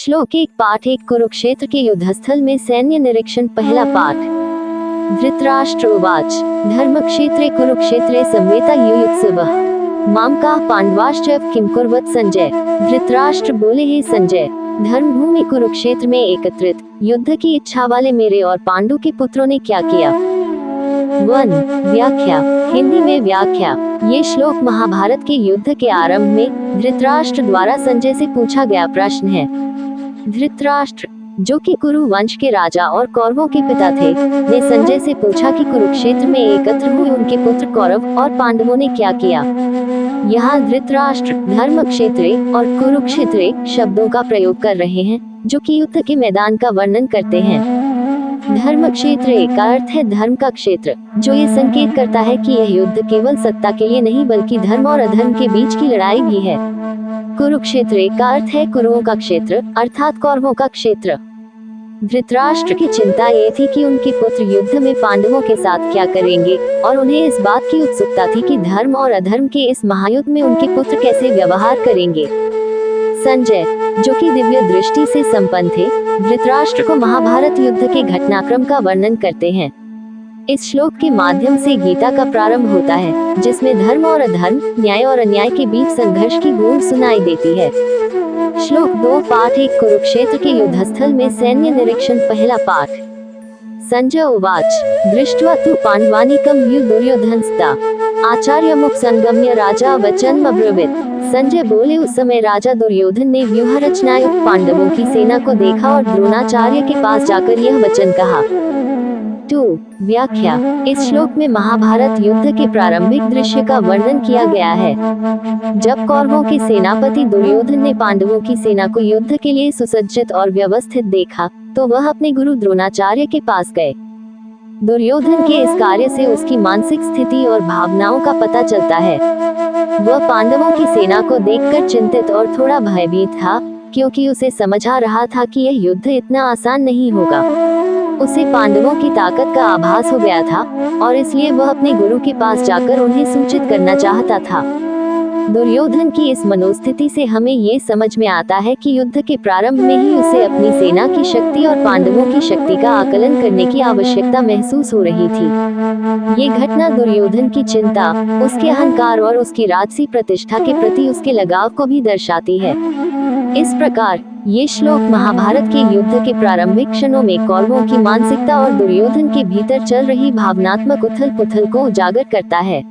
श्लोक 1 पाठ 1 कुरुक्षेत्र के युद्धस्थल में सैन्य निरीक्षण पहला पाठ। धृतराष्ट्र उवाच धर्मक्षेत्रे कुरुक्षेत्रे संवेता युयुत्सवः मामकाः पांडवाश्च किं कुर्वत संजय। धृतराष्ट्र बोले, हे संजय, धर्मभूमि कुरुक्षेत्र में एकत्रित युद्ध की इच्छा वाले मेरे और पांडु के पुत्रों ने क्या किया। 1 व्याख्या। हिंदी में व्याख्या। ये श्लोक महाभारत के युद्ध के आरंभ में धृतराष्ट्र द्वारा संजय से पूछा गया प्रश्न है। धृतराष्ट्र, जो कि कुरु वंश के राजा और कौरवों के पिता थे, ने संजय से पूछा कि कुरुक्षेत्र में एकत्र हुए उनके पुत्र कौरव और पांडवों ने क्या किया। यहाँ धृतराष्ट्र धर्मक्षेत्रे और कुरुक्षेत्रे शब्दों का प्रयोग कर रहे हैं, जो कि युद्ध के मैदान का वर्णन करते हैं। धर्मक्षेत्र का अर्थ है धर्म का क्षेत्र, जो ये संकेत करता है कि यह युद्ध केवल सत्ता के लिए नहीं बल्कि धर्म और अधर्म के बीच की लड़ाई भी है। कुरुक्षेत्र का अर्थ है कुरुओं का क्षेत्र, अर्थात कौरवों का क्षेत्र। धृतराष्ट्र की चिंता ये थी कि उनके पुत्र युद्ध में पांडवों के साथ क्या करेंगे, और उन्हें इस बात की उत्सुकता थी कि धर्म और अधर्म के इस महायुद्ध में उनके पुत्र कैसे व्यवहार करेंगे। संजय, जो कि दिव्य दृष्टि से संपन्न थे, धृतराष्ट्र को महाभारत युद्ध के घटनाक्रम का वर्णन करते हैं। इस श्लोक के माध्यम से गीता का प्रारंभ होता है, जिसमें धर्म और अधर्म, न्याय और अन्याय के बीच संघर्ष की गूंज सुनाई देती है। श्लोक 2 पाठ 1 कुरुक्षेत्र के युद्धस्थल में सैन्य निरीक्षण पहला पाठ। संजय उवाच दृष्ट्वा तु पांडवानीकं दुर्योधनस्ता आचार्यमुख संगम्य राजा वचन अब्रवीत। संजय बोले, उस समय राजा दुर्योधन ने व्यूह रचनायुक्त पांडवों की सेना को देखा और द्रोणाचार्य के पास जाकर यह वचन कहा। 2 व्याख्या। इस श्लोक में महाभारत युद्ध के प्रारंभिक दृश्य का वर्णन किया गया है। जब कौरवों के सेनापति दुर्योधन ने पांडवों की सेना को युद्ध के लिए सुसज्जित और व्यवस्थित देखा, तो वह अपने गुरु द्रोणाचार्य के पास गए। दुर्योधन के इस कार्य से उसकी मानसिक स्थिति और भावनाओं का पता चलता है। वह पांडवों की सेना को देखकर चिंतित और थोड़ा भयभीत था, क्योंकि उसे समझ आ रहा था कि यह युद्ध इतना आसान नहीं होगा। उसे पांडवों की ताकत का आभास हो गया था, और इसलिए वह अपने गुरु के पास जाकर उन्हें सूचित करना चाहता था। दुर्योधन की इस मनोस्थिति से हमें ये समझ में आता है कि युद्ध के प्रारंभ में ही उसे अपनी सेना की शक्ति और पांडवों की शक्ति का आकलन करने की आवश्यकता महसूस हो रही थी। ये घटना दुर्योधन की चिंता, उसके अहंकार और उसकी राजसी प्रतिष्ठा के प्रति उसके लगाव को भी दर्शाती है। इस प्रकार ये श्लोक महाभारत के युद्ध के प्रारंभिक क्षणों में कौरवों की मानसिकता और दुर्योधन के भीतर चल रही भावनात्मक उथल पुथल को उजागर करता है।